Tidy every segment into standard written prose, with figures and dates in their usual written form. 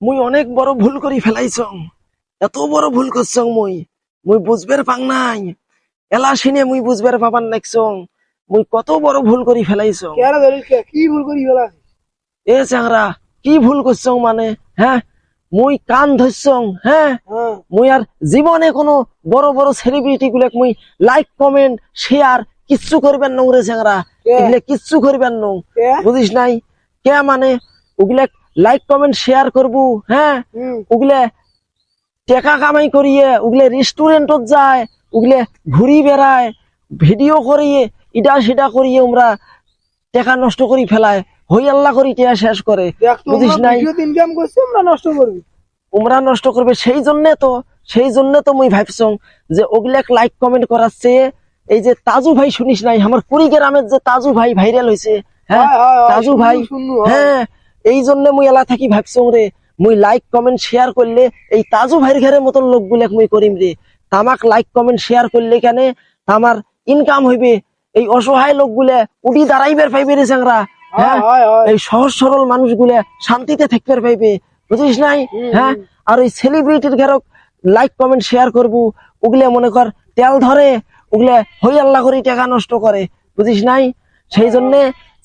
মুই অনেক বড় ভুল করি ফেলাইছং। এত বড় ভুল করছং মুই মুই বুঝবার পাং নাই। এলা শুনে মুই বুঝবার পাবার নাইছং মুই কত বড় ভুল করি ফেলাইছং। কি ভুল করি ফেলা? এ চ্যাংরা কি ভুল করছং মানে হ্যাঁ মুই কান ধরছং হ্যাঁ মুই আর জীবনে কোনো বড় বড় সেলিব্রিটি গুলাক মুই লাইক কমেন্ট শেয়ার কিচ্ছু করবেন নং রে চ্যাংরা, এগুলা কিচ্ছু করবেন নং বুঝিস নাই কে মানে ওগুলা লাইক কমেন্ট শেয়ার করবো হ্যাঁ ওগুলা টাকা কামাই করিয়ে ওগুলা রেস্টুরেন্টত যায় ওগুলা ঘুরি বেড়ায় ভিডিও করিয়ে ইটা সেটা করিয়ে আমরা টাকা নষ্ট করি ফেলায় হই আল্লাহ করি টাকা শেষ করে বুঝিস নাই ইনকাম করছি আমরা নষ্ট করবি তোমরা নষ্ট করবে সেই জন্য তো মুই ভাবছং যে ওগুলাক লাইক কমেন্ট করার চেয়ে এই যে তাজু ভাই শুনিস নাই আমার কুড়িগ্রামের যে তাজু ভাই ভাইরাল হয়েছে হ্যাঁ তাজু ভাই হ্যাঁ এই জন্য মুই এলা থাকি ভাবছং রে মুই লাইক কমেন্ট শেয়ার করলে এই তাজু ভাইয়ের ঘরের মতন লোকগুলাক মুই করিম রে তামাক লাইক কমেন্ট শেয়ার করলে কেন আমার ইনকাম হইবে এই অসহায় লোকগুলা উঠি দাঁড়াইবার পাইবে রে চ্যাংরা হ্যাঁ এই সহজ সরল মানুষগুলা শান্তিতে থাকবার পাইবে বুঝিস নাই হ্যাঁ আর ওই সেলিব্রিটির ঘেরক লাইক কমেন্ট শেয়ার করবো ওগুলা মনে কর তেল ধরে ওগুলা হই আল্লাহ করি টাকা নষ্ট করে বুঝিস নাই সেই জন্য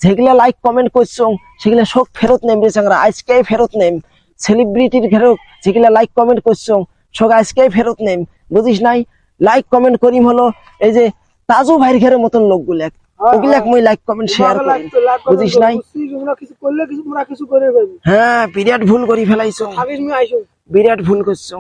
যেগুলা লাইক কমেন্ট করছো সেগুলা সব ফেরত নেম রে চ্যাংরা আজকে ফেরত নেম সেলিব্রিটির ঘেরক যেগুলা লাইক কমেন্ট করছো সব আজকে ফেরত নেম বুঝিস নাই লাইক কমেন্ট করিম হলো এই যে তাজু ভাইয়ের ঘরের মতন লোকগুলা ওগুলাক মুই লাইক কমেন্ট শেয়ার করি বুঝিস নাই কিছু করলে কিছু করে হ্যাঁ বিরাট ভুল করি ফেলাইছো বিরাট বিরাট ভুল করছো।